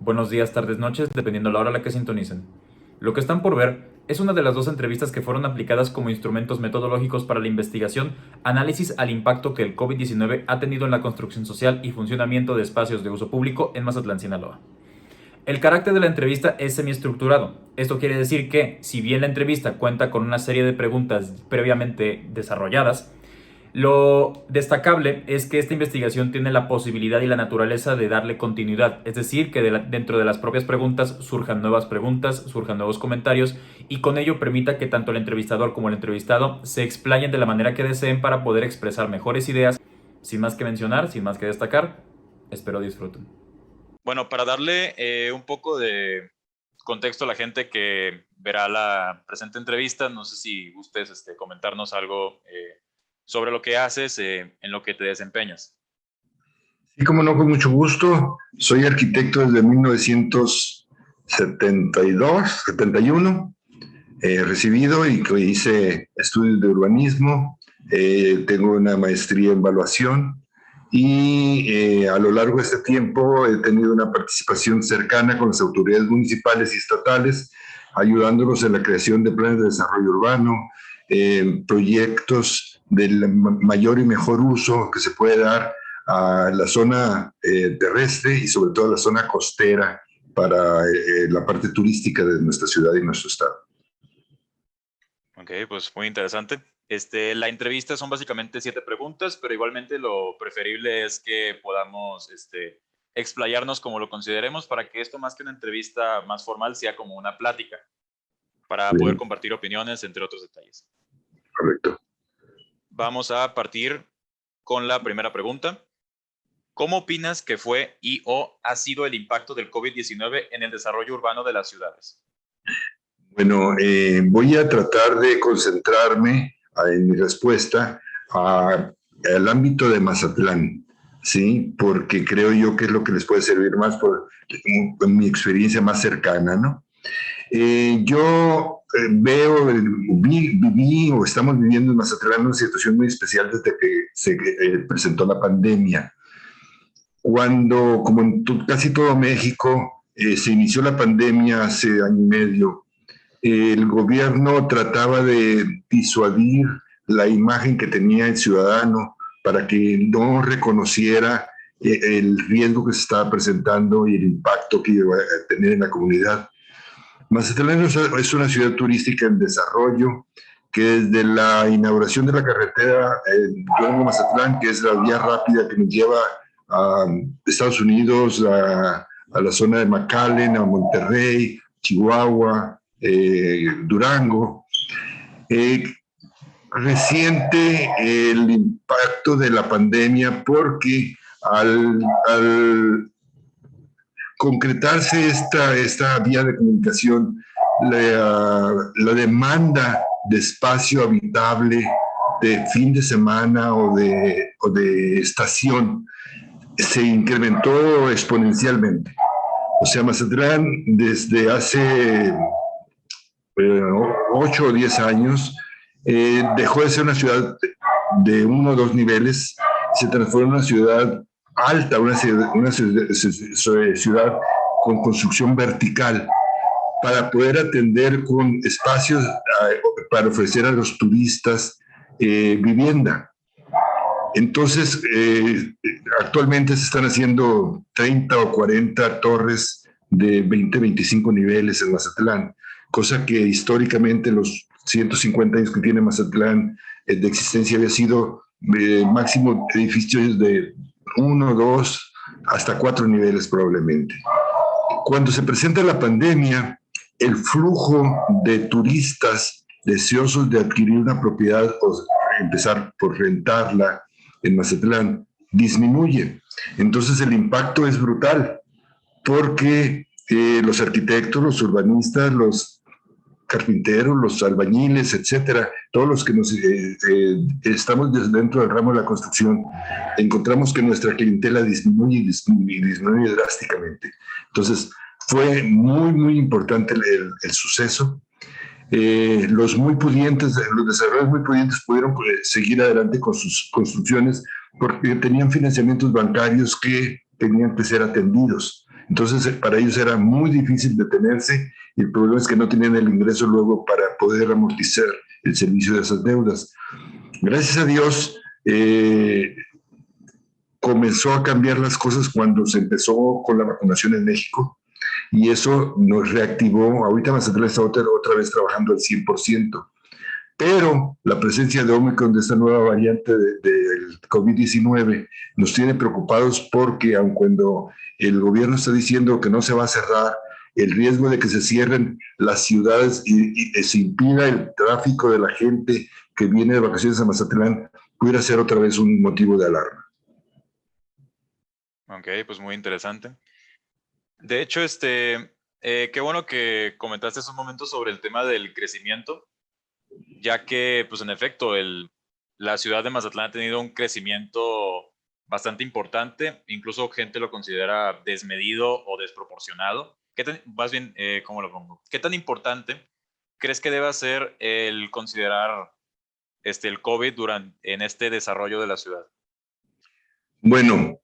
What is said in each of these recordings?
buenos días, tardes, noches, dependiendo la hora a la que sintonicen. Lo que están por ver es una de las dos entrevistas que fueron aplicadas como instrumentos metodológicos para la investigación, análisis al impacto que el COVID-19 ha tenido en la construcción social y funcionamiento de espacios de uso público en Mazatlán, Sinaloa. El carácter de la entrevista es semiestructurado. Esto quiere decir que, si bien la entrevista cuenta con una serie de preguntas previamente desarrolladas, lo destacable es que esta investigación tiene la posibilidad y la naturaleza de darle continuidad, es decir, que dentro de las propias preguntas surjan nuevas preguntas, surjan nuevos comentarios y con ello permita que tanto el entrevistador como el entrevistado se explayen de la manera que deseen para poder expresar mejores ideas. Sin más que mencionar, sin más que destacar, espero disfruten. Bueno, para darle un poco de contexto a la gente que verá la presente entrevista, no sé si gustes comentarnos algo sobre lo que haces, en lo que te desempeñas. Sí, como no, con mucho gusto. Soy arquitecto desde 1972, 71, recibido y que hice estudios de urbanismo. Tengo una maestría en evaluación y a lo largo de este tiempo he tenido una participación cercana con las autoridades municipales y estatales, ayudándolos en la creación de planes de desarrollo urbano, proyectos del mayor y mejor uso que se puede dar a la zona terrestre y sobre todo a la zona costera para la parte turística de nuestra ciudad y nuestro estado. Ok, pues muy interesante. La entrevista son básicamente 7 preguntas, pero igualmente lo preferible es que podamos explayarnos como lo consideremos para que esto más que una entrevista más formal sea como una plática para Bien, poder compartir opiniones, entre otros detalles. correcto. Vamos a partir con la primera pregunta. ¿Cómo opinas que fue y o ha sido el impacto del COVID-19 en el desarrollo urbano de las ciudades? Bueno, voy a tratar de concentrarme en mi respuesta al ámbito de Mazatlán, ¿sí? Porque creo yo que es lo que les puede servir más por mi experiencia más cercana, ¿no? Yo viví o estamos viviendo en Mazatlán una situación muy especial desde que se presentó la pandemia. Cuando, como en casi todo México, se inició la pandemia hace año y medio, el gobierno trataba de disuadir la imagen que tenía el ciudadano para que no reconociera el riesgo que se estaba presentando y el impacto que iba a tener en la comunidad. Mazatlán es una ciudad turística en desarrollo que desde la inauguración de la carretera Durango-Mazatlán, que es la vía rápida que nos lleva a Estados Unidos, a la zona de McAllen, a Monterrey, Chihuahua, Durango. Reciente el impacto de la pandemia porque al concretarse esta vía de comunicación, la demanda de espacio habitable de fin de semana o de estación se incrementó exponencialmente. O sea, Mazatlán desde hace 8 o 10 años dejó de ser una ciudad de 1 o 2 niveles, se transformó en una ciudad alta, una ciudad con construcción vertical para poder atender con espacios para ofrecer a los turistas vivienda. Entonces, actualmente se están haciendo 30 o 40 torres de 20, 25 niveles en Mazatlán, cosa que históricamente los 150 años que tiene Mazatlán de existencia había sido máximo edificios de 1, 2, hasta 4 niveles probablemente. Cuando se presenta la pandemia, el flujo de turistas deseosos de adquirir una propiedad o empezar por rentarla en Mazatlán disminuye. Entonces el impacto es brutal porque los arquitectos, los urbanistas, los carpinteros, los albañiles, etcétera, todos los que estamos dentro del ramo de la construcción, encontramos que nuestra clientela disminuye drásticamente. Entonces, fue muy, muy importante el suceso. Los muy pudientes, los desarrolladores muy pudientes pudieron seguir adelante con sus construcciones porque tenían financiamientos bancarios que tenían que ser atendidos. Entonces, para ellos era muy difícil detenerse y el problema es que no tenían el ingreso luego para poder amortizar el servicio de esas deudas. Gracias a Dios, comenzó a cambiar las cosas cuando se empezó con la vacunación en México y eso nos reactivó. Ahorita Mazatlán está otra vez trabajando al 100%, pero la presencia de Omicron, de esta nueva variante del COVID-19, nos tiene preocupados porque aun cuando el gobierno está diciendo que no se va a cerrar, el riesgo de que se cierren las ciudades y se impida el tráfico de la gente que viene de vacaciones a Mazatlán pudiera ser otra vez un motivo de alarma. Ok, pues muy interesante. De hecho, qué bueno que comentaste hace un momento sobre el tema del crecimiento, ya que, pues en efecto, la ciudad de Mazatlán ha tenido un crecimiento bastante importante, incluso gente lo considera desmedido o desproporcionado. Más bien, ¿cómo lo pongo? ¿Qué tan importante crees que deba ser el considerar el COVID en este desarrollo de la ciudad? Bueno,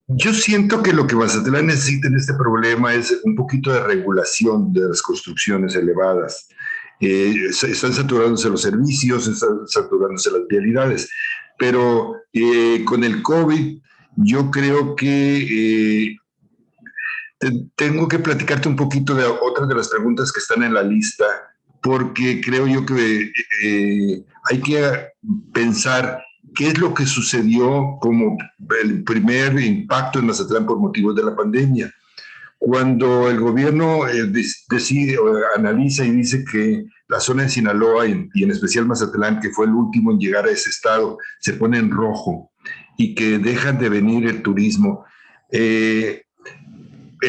yo siento que lo que Mazatlán necesita en este problema es un poquito de regulación de las construcciones elevadas. Están saturándose los servicios, están saturándose las vialidades, pero con el COVID yo creo que tengo que platicarte un poquito de otras de las preguntas que están en la lista, porque creo yo que hay que pensar qué es lo que sucedió como el primer impacto en Mazatlán por motivos de la pandemia. Cuando el gobierno decide o analiza y dice que la zona de Sinaloa y en especial Mazatlán, que fue el último en llegar a ese estado, se pone en rojo y que dejan de venir el turismo, el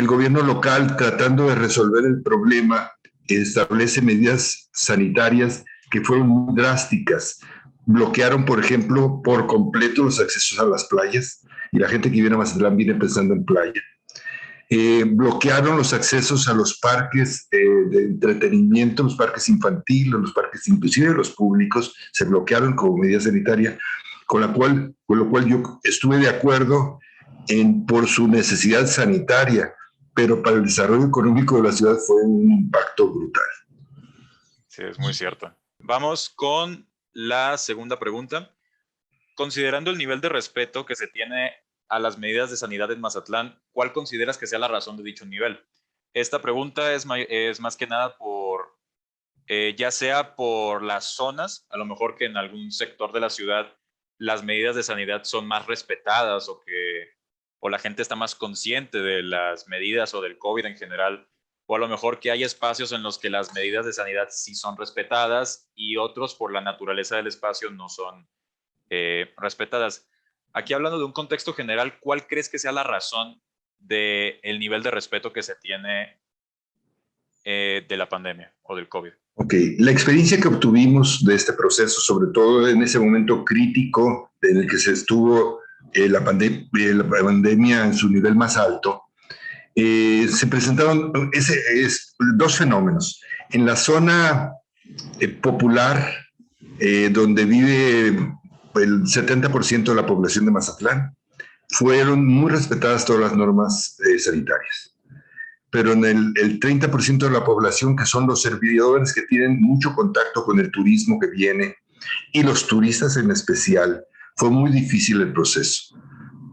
gobierno local, tratando de resolver el problema, establece medidas sanitarias que fueron muy drásticas. Bloquearon, por ejemplo, por completo los accesos a las playas y la gente que viene a Mazatlán viene pensando en playa. Bloquearon los accesos a los parques de entretenimiento, los parques infantiles, los parques inclusive los públicos, se bloquearon como medida sanitaria, con lo cual yo estuve de acuerdo por su necesidad sanitaria, pero para el desarrollo económico de la ciudad fue un impacto brutal. Sí, es muy cierto. Vamos con la segunda pregunta. Considerando el nivel de respeto que se tiene a las medidas de sanidad en Mazatlán, ¿cuál consideras que sea la razón de dicho nivel? Esta pregunta es más que nada ya sea por las zonas, a lo mejor que en algún sector de la ciudad las medidas de sanidad son más respetadas o la gente está más consciente de las medidas o del COVID en general, o a lo mejor que hay espacios en los que las medidas de sanidad sí son respetadas y otros por la naturaleza del espacio no son respetadas. Aquí hablando de un contexto general, ¿cuál crees que sea la razón del nivel de respeto que se tiene de la pandemia o del COVID? Ok, la experiencia que obtuvimos de este proceso, sobre todo en ese momento crítico en el que se estuvo la pandemia en su nivel más alto, se presentaron dos fenómenos. En la zona popular, donde vive el 70% de la población de Mazatlán, fueron muy respetadas todas las normas sanitarias. Pero en el 30% de la población, que son los servidores que tienen mucho contacto con el turismo que viene, y los turistas en especial, fue muy difícil el proceso.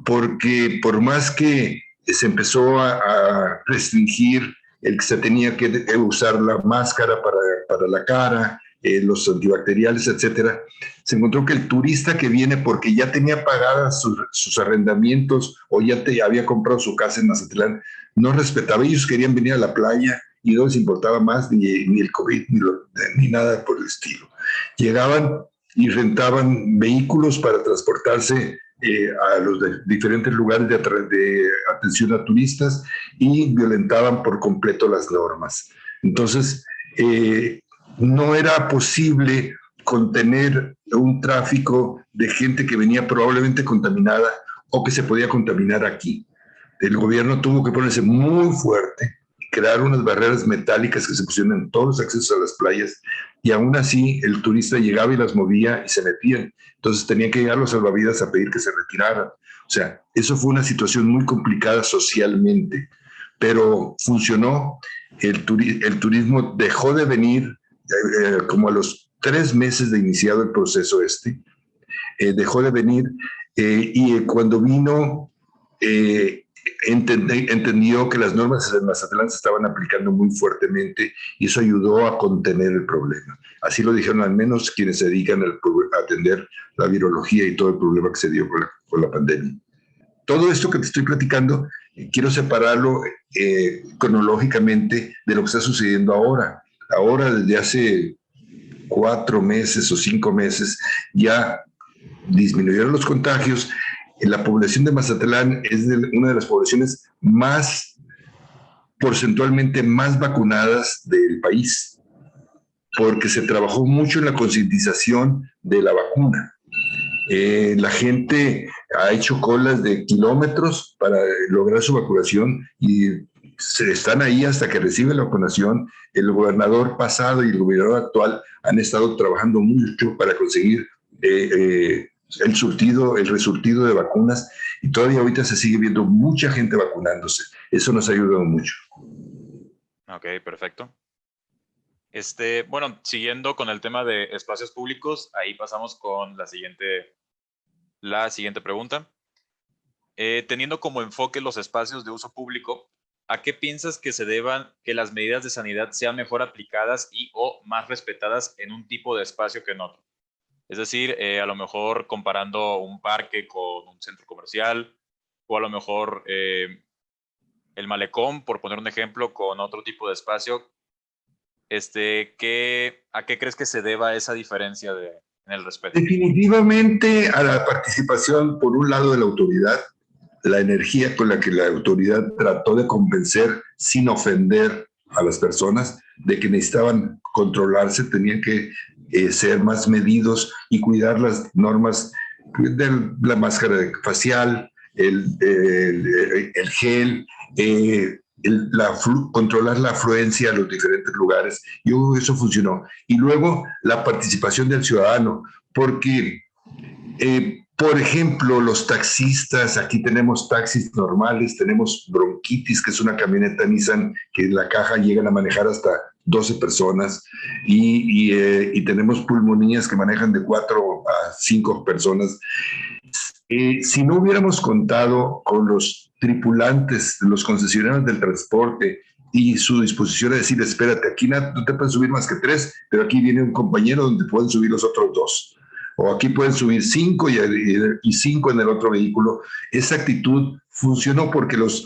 Porque por más que se empezó a restringir el que se tenía que usar la máscara para la cara, los antibacteriales, etcétera, se encontró que el turista que viene porque ya tenía pagadas sus arrendamientos o ya había comprado su casa en Mazatlán, no respetaba. Ellos querían venir a la playa y no les importaba más ni el COVID ni nada por el estilo. Llegaban y rentaban vehículos para transportarse a los diferentes lugares de atención a turistas y violentaban por completo las normas. Entonces, no era posible contener un tráfico de gente que venía probablemente contaminada o que se podía contaminar aquí. El gobierno tuvo que ponerse muy fuerte, crear unas barreras metálicas que se pusieron en todos los accesos a las playas y aún así el turista llegaba y las movía y se metían. Entonces tenían que llegar los salvavidas a pedir que se retiraran O sea, eso fue una situación muy complicada socialmente, pero funcionó. El turismo dejó de venir como a los 3 meses de iniciado el proceso dejó de venir y cuando vino entendió que las normas en Mazatlán se estaban aplicando muy fuertemente y eso ayudó a contener el problema. Así lo dijeron al menos quienes se dedican a atender la virología y todo el problema que se dio con la pandemia. Todo esto que te estoy platicando, quiero separarlo cronológicamente de lo que está sucediendo ahora. Ahora, desde hace 4 meses o 5 meses, ya disminuyeron los contagios. La población de Mazatlán es una de las poblaciones porcentualmente más vacunadas del país, porque se trabajó mucho en la concientización de la vacuna. La gente ha hecho colas de kilómetros para lograr su vacunación y están ahí hasta que reciben la vacunación. El gobernador pasado y el gobernador actual han estado trabajando mucho para conseguir el resurtido de vacunas y todavía ahorita se sigue viendo mucha gente vacunándose. Eso nos ha ayudado mucho. Ok, perfecto. Bueno, siguiendo con el tema de espacios públicos, ahí pasamos con la siguiente pregunta. Teniendo como enfoque los espacios de uso público, ¿a qué piensas que se deban que las medidas de sanidad sean mejor aplicadas y o más respetadas en un tipo de espacio que en otro? Es decir, a lo mejor comparando un parque con un centro comercial o a lo mejor el malecón, por poner un ejemplo, con otro tipo de espacio. ¿A qué crees que se deba esa diferencia en el respeto? Definitivamente a la participación, por un lado, de la autoridad, la energía con la que la autoridad trató de convencer sin ofender a las personas de que necesitaban controlarse, tenían que ser más medidos y cuidar las normas de la máscara facial, el gel, controlar la afluencia a los diferentes lugares. Eso funcionó. Y luego la participación del ciudadano, porque por ejemplo, los taxistas, aquí tenemos taxis normales, tenemos Bronquitis, que es una camioneta Nissan que en la caja llegan a manejar hasta 12 personas, y tenemos pulmonías que manejan de 4 a 5 personas. Si no hubiéramos contado con los tripulantes, los concesionarios del transporte y su disposición a decir, espérate, aquí no te pueden subir más que 3, pero aquí viene un compañero donde pueden subir los otros 2. O aquí pueden subir 5 y 5 en el otro vehículo. Esa actitud funcionó porque los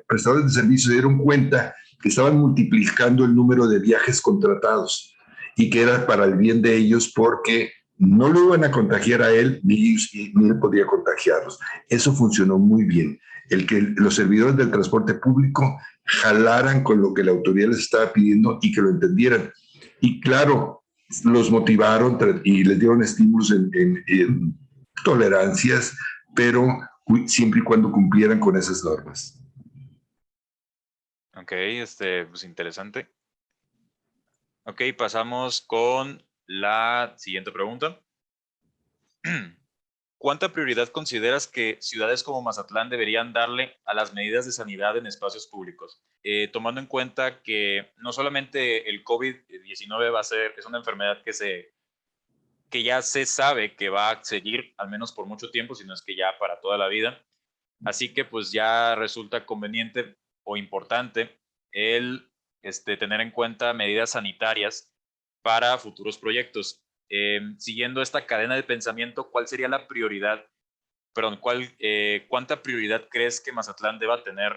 prestadores de servicios se dieron cuenta que estaban multiplicando el número de viajes contratados y que era para el bien de ellos porque no lo iban a contagiar a él ni él podía contagiarlos. Eso funcionó muy bien. El que los servidores del transporte público jalaran con lo que la autoridad les estaba pidiendo y que lo entendieran. Y claro, los motivaron y les dieron estímulos en tolerancias, pero siempre y cuando cumplieran con esas normas. Ok, pues interesante. Ok, pasamos con la siguiente pregunta. ¿Cuánta prioridad consideras que ciudades como Mazatlán deberían darle a las medidas de sanidad en espacios públicos? Tomando en cuenta que no solamente el COVID-19 es una enfermedad que ya se sabe que va a seguir al menos por mucho tiempo, sino es que ya para toda la vida. Así que pues ya resulta conveniente o importante el tener en cuenta medidas sanitarias para futuros proyectos. Siguiendo esta cadena de pensamiento, ¿cuál sería la prioridad? Perdón, ¿cuánta prioridad crees que Mazatlán deba tener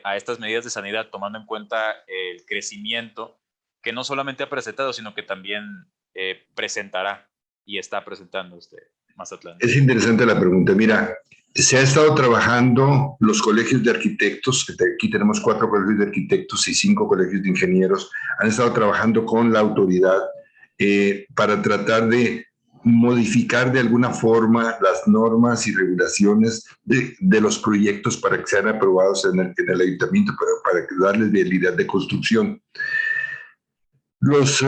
a estas medidas de sanidad, tomando en cuenta el crecimiento que no solamente ha presentado, sino que también presentará y está presentando Mazatlán? Es interesante la pregunta. Mira, se ha estado trabajando los colegios de arquitectos, aquí tenemos 4 colegios de arquitectos y 5 colegios de ingenieros, han estado trabajando con la autoridad para tratar de modificar de alguna forma las normas y regulaciones de los proyectos para que sean aprobados en el ayuntamiento, para darles vialidad de construcción. Los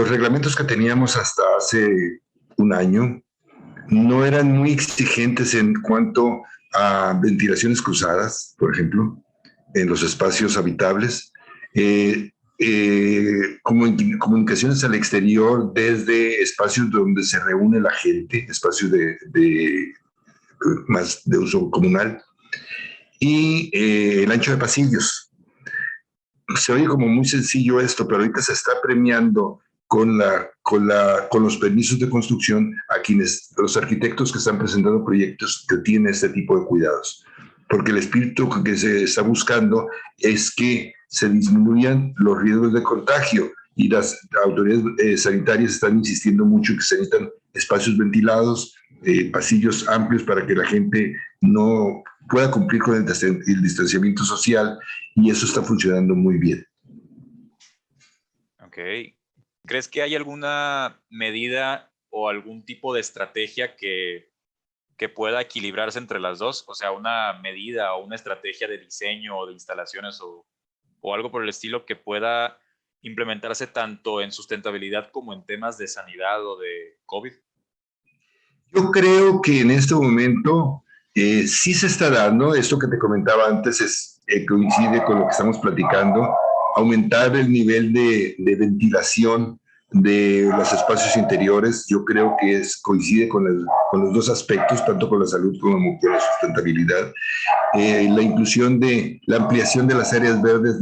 reglamentos que teníamos hasta hace un año no eran muy exigentes en cuanto a ventilaciones cruzadas, por ejemplo, en los espacios habitables, comunicaciones al exterior desde espacios donde se reúne la gente, espacios más de uso comunal, y el ancho de pasillos. Se oye como muy sencillo esto, pero ahorita se está premiando con los permisos de construcción a los arquitectos que están presentando proyectos que tienen este tipo de cuidados. Porque el espíritu que se está buscando es que se disminuyan los riesgos de contagio, y las autoridades sanitarias están insistiendo mucho en que se necesitan espacios ventilados, pasillos amplios para que la gente no pueda cumplir con el distanciamiento social, y eso está funcionando muy bien. Ok. ¿Crees que hay alguna medida o algún tipo de estrategia que pueda equilibrarse entre las dos? O sea, una medida o una estrategia de diseño o de instalaciones o algo por el estilo que pueda implementarse tanto en sustentabilidad como en temas de sanidad o de COVID. Yo creo que en este momento sí se está dando, esto que te comentaba antes coincide con lo que estamos platicando, aumentar el nivel de ventilación de los espacios interiores. Yo creo que coincide con los dos aspectos, tanto con la salud como con la sustentabilidad. La inclusión la ampliación de las áreas verdes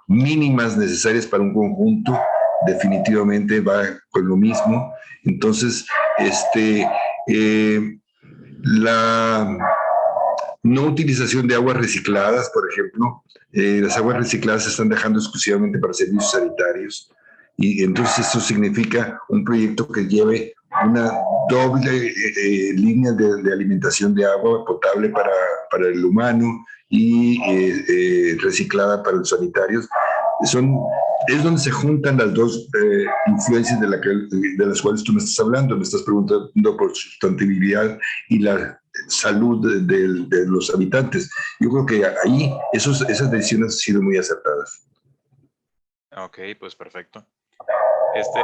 mínimas necesarias para un conjunto, definitivamente va con lo mismo. Entonces, la no utilización de aguas recicladas, por ejemplo. Las aguas recicladas se están dejando exclusivamente para servicios sanitarios, y entonces esto significa un proyecto que lleve una doble línea de alimentación de agua potable para el humano y reciclada para los sanitarios. Es donde se juntan las dos influencias de las cuales tú me estás hablando. Me estás preguntando por sustentabilidad y la salud de los habitantes. Yo creo que ahí esas decisiones han sido muy acertadas. Ok, pues perfecto.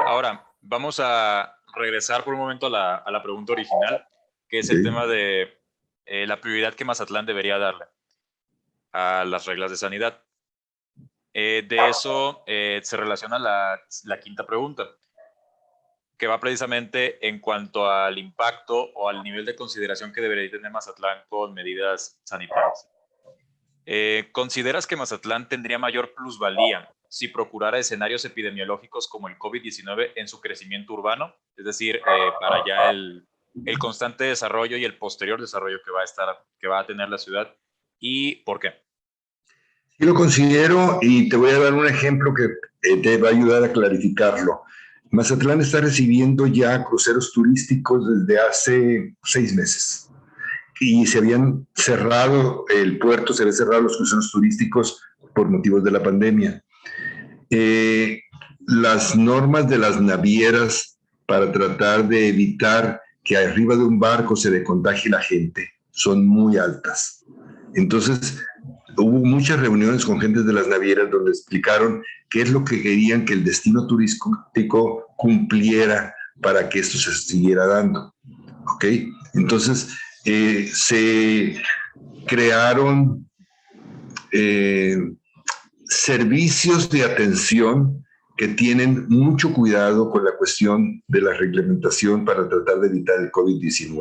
Ahora, vamos a regresar por un momento a la pregunta original, que es el tema de la prioridad que Mazatlán debería darle a las reglas de sanidad. De eso se relaciona la quinta pregunta, que va precisamente en cuanto al impacto o al nivel de consideración que debería tener Mazatlán con medidas sanitarias. ¿Consideras que Mazatlán tendría mayor plusvalía si procurara escenarios epidemiológicos como el COVID-19 en su crecimiento urbano? Es decir, para ya el constante desarrollo y el posterior desarrollo que va a tener la ciudad. ¿Y por qué? Sí lo considero, y te voy a dar un ejemplo que te va a ayudar a clarificarlo. Mazatlán está recibiendo ya cruceros turísticos desde hace 6 meses. Y se habían cerrado el puerto, se habían cerrado los cruceros turísticos por motivos de la pandemia. Las normas de las navieras para tratar de evitar que arriba de un barco se le contagie la gente son muy altas. Entonces, hubo muchas reuniones con gente de las navieras donde explicaron qué es lo que querían que el destino turístico cumpliera para que esto se siguiera dando. ¿Ok? Entonces, se crearon servicios de atención que tienen mucho cuidado con la cuestión de la reglamentación para tratar de evitar el COVID-19.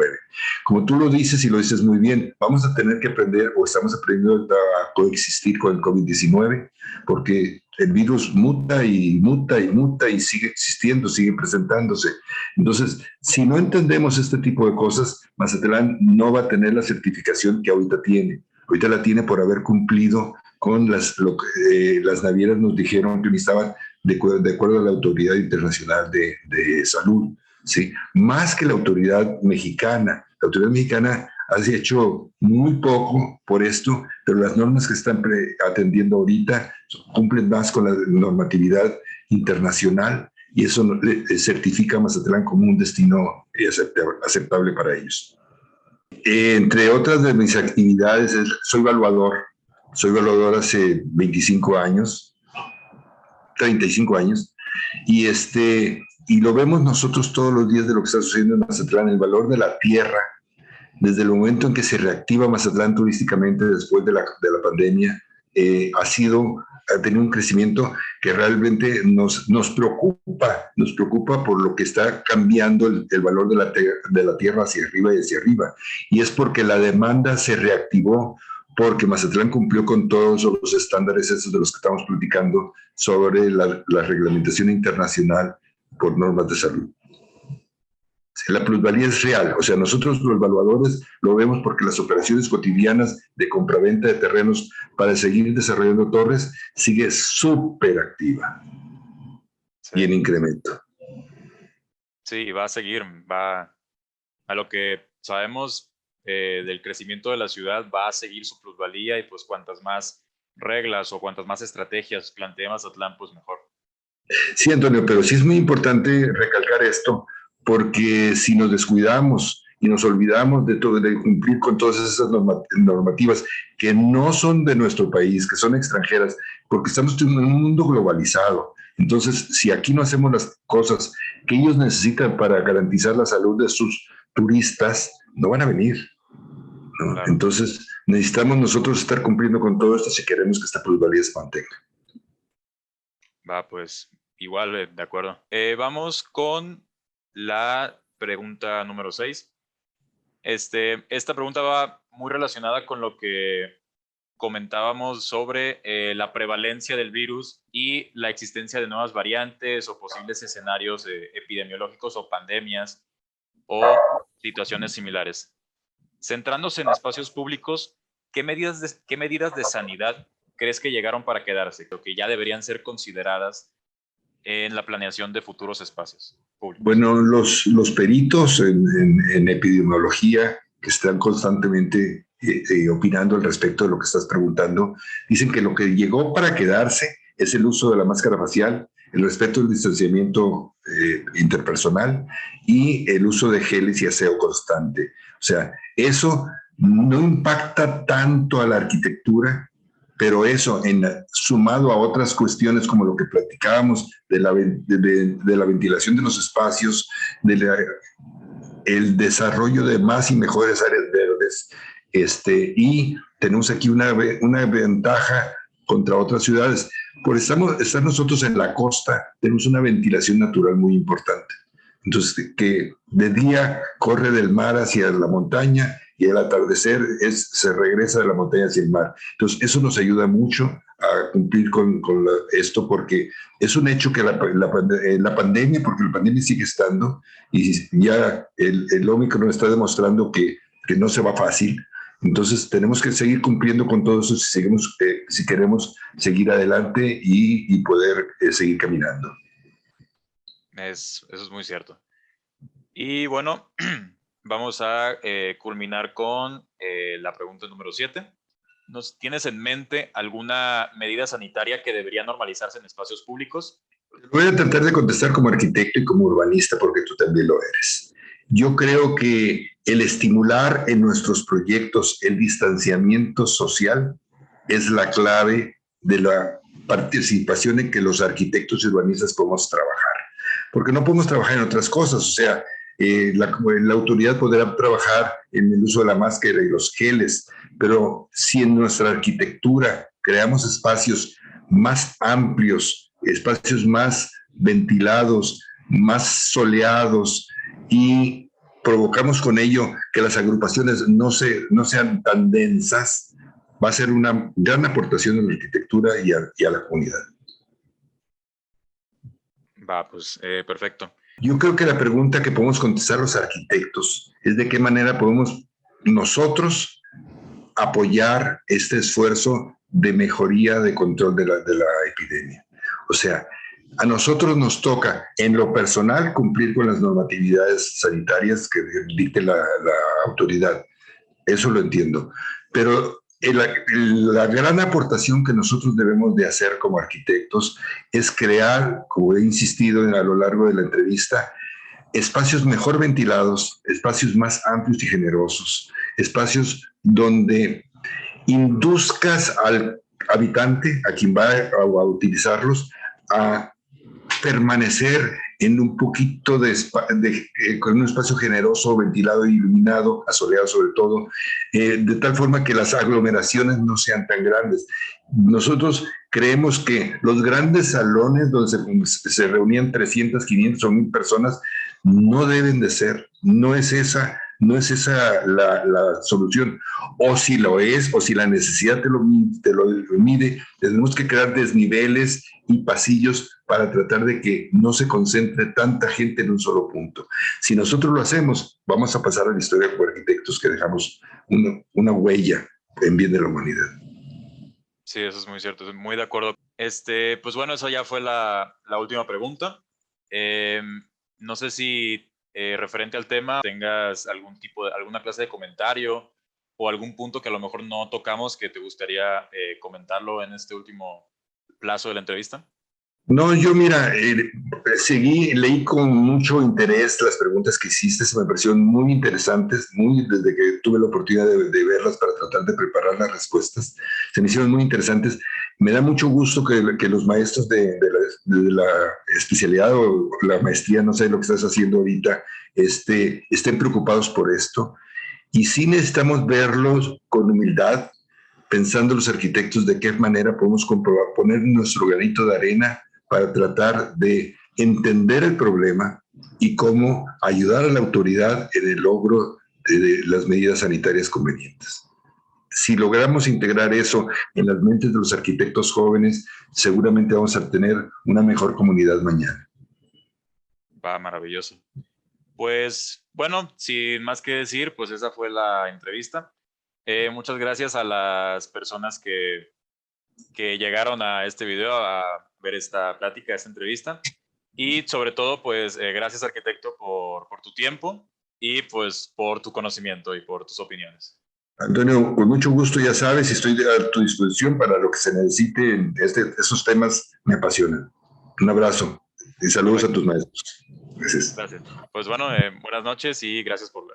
Como tú lo dices y lo dices muy bien, vamos a tener que aprender, o estamos aprendiendo a coexistir con el COVID-19, porque el virus muta y muta y muta y sigue existiendo, sigue presentándose. Entonces, si no entendemos este tipo de cosas, Mazatlán no va a tener la certificación que ahorita tiene. Ahorita la tiene por haber cumplido con lo que las navieras nos dijeron que necesitaban de acuerdo a la Autoridad Internacional de Salud, ¿sí? Más que la autoridad mexicana. La autoridad mexicana ha hecho muy poco por esto, pero las normas que están atendiendo ahorita cumplen más con la normatividad internacional, y eso certifica a Mazatlán como un destino aceptable para ellos. Entre otras de mis actividades, soy evaluador hace 25 años, 35 años, y y lo vemos nosotros todos los días de lo que está sucediendo en Mazatlán, el valor de la tierra, desde el momento en que se reactiva Mazatlán turísticamente después de la pandemia, ha tenido un crecimiento que realmente nos preocupa por lo que está cambiando el valor de la tierra hacia arriba y hacia arriba. Y es porque la demanda se reactivó, porque Mazatlán cumplió con todos los estándares esos de los que estamos platicando sobre la reglamentación internacional por normas de salud. La plusvalía es real, o sea, nosotros los evaluadores lo vemos porque las operaciones cotidianas de compraventa de terrenos para seguir desarrollando torres sigue súper activa y en incremento. Sí, va a seguir, a lo que sabemos del crecimiento de la ciudad, va a seguir su plusvalía y pues cuantas más reglas o cuantas más estrategias plantee Mazatlán, pues mejor. Sí, Antonio, pero sí es muy importante recalcar esto, porque si nos descuidamos y nos olvidamos de cumplir con todas esas normativas que no son de nuestro país, que son extranjeras, porque estamos en un mundo globalizado. Entonces, si aquí no hacemos las cosas que ellos necesitan para garantizar la salud de sus turistas, no van a venir, ¿no? Claro. Entonces, necesitamos nosotros estar cumpliendo con todo esto si queremos que esta plusvalía se mantenga. Va, pues, igual, de acuerdo. Vamos con la pregunta número 6. Esta pregunta va muy relacionada con lo que comentábamos sobre la prevalencia del virus y la existencia de nuevas variantes o posibles escenarios epidemiológicos o pandemias o situaciones similares. Centrándose en espacios públicos, ¿qué medidas de sanidad crees que llegaron para quedarse o que ya deberían ser consideradas en la planeación de futuros espacios públicos? Bueno, los peritos en epidemiología que están constantemente opinando al respecto de lo que estás preguntando, dicen que lo que llegó para quedarse es el uso de la máscara facial, el respeto del distanciamiento interpersonal y el uso de geles y aseo constante. O sea, eso no impacta tanto a la arquitectura, pero eso, sumado a otras cuestiones como lo que platicábamos de la ventilación de los espacios, el desarrollo de más y mejores áreas verdes, y tenemos aquí una ventaja contra otras ciudades. Por estar nosotros en la costa, tenemos una ventilación natural muy importante. Entonces, que de día corre del mar hacia la montaña y al atardecer se regresa de la montaña hacia el mar. Entonces, eso nos ayuda mucho a cumplir con esto, porque es un hecho que la pandemia, porque la pandemia sigue estando, y ya el Ómicron nos está demostrando que no se va fácil. Entonces, tenemos que seguir cumpliendo con todo eso si queremos seguir adelante y poder seguir caminando. Eso es muy cierto. Y bueno, vamos a culminar con la pregunta número 7. ¿Tienes en mente alguna medida sanitaria que debería normalizarse en espacios públicos? Voy a tratar de contestar como arquitecto y como urbanista, porque tú también lo eres. Yo creo que el estimular en nuestros proyectos el distanciamiento social es la clave de la participación en que los arquitectos y urbanistas podemos trabajar. Porque no podemos trabajar en otras cosas, o sea, la autoridad podrá trabajar en el uso de la máscara y los geles, pero si en nuestra arquitectura creamos espacios más amplios, espacios más ventilados, más soleados, y provocamos con ello que las agrupaciones no sean tan densas, va a ser una gran aportación en la arquitectura y a la comunidad. Va, pues perfecto. Yo creo que la pregunta que podemos contestar los arquitectos es de qué manera podemos nosotros apoyar este esfuerzo de mejoría de control de la epidemia. O sea, a nosotros nos toca, en lo personal, cumplir con las normatividades sanitarias que dicte la autoridad. Eso lo entiendo. Pero la gran aportación que nosotros debemos de hacer como arquitectos es crear, como he insistido a lo largo de la entrevista, espacios mejor ventilados, espacios más amplios y generosos, espacios donde induzcas al habitante, a quien va a utilizarlos, a permanecer en un poquito con un espacio generoso, ventilado y iluminado, asoleado sobre todo, de tal forma que las aglomeraciones no sean tan grandes. Nosotros creemos que los grandes salones donde se reunían 300, 500 o 1000 personas no deben de ser, no es esa la solución. O si lo es, o si la necesidad te lo mide, tenemos que crear desniveles y pasillos para tratar de que no se concentre tanta gente en un solo punto. Si nosotros lo hacemos, vamos a pasar a la historia como arquitectos que dejamos una huella en bien de la humanidad. Sí, eso es muy cierto, estoy muy de acuerdo. Pues bueno, esa ya fue la última pregunta. No sé si referente al tema tengas alguna clase de comentario o algún punto que a lo mejor no tocamos que te gustaría comentarlo en este último plazo de la entrevista. No, yo mira, leí con mucho interés las preguntas que hiciste, me parecieron muy interesantes, desde que tuve la oportunidad de verlas para tratar de preparar las respuestas, se me hicieron muy interesantes. Me da mucho gusto que los maestros de la especialidad o la maestría, no sé lo que estás haciendo ahorita, estén preocupados por esto. Y sí necesitamos verlos con humildad, pensando los arquitectos de qué manera podemos poner nuestro granito de arena para tratar de entender el problema y cómo ayudar a la autoridad en el logro de las medidas sanitarias convenientes. Si logramos integrar eso en las mentes de los arquitectos jóvenes, seguramente vamos a tener una mejor comunidad mañana. Va, maravilloso. Pues bueno, sin más que decir, pues esa fue la entrevista. Muchas gracias a las personas que llegaron a este video a ver esta plática, esta entrevista. Y sobre todo, pues gracias, arquitecto, por tu tiempo y pues por tu conocimiento y por tus opiniones. Antonio, con mucho gusto, ya sabes, estoy a tu disposición para lo que se necesite. Esos temas me apasionan. Un abrazo y saludos a tus maestros. Gracias. Gracias. Pues bueno, buenas noches y gracias por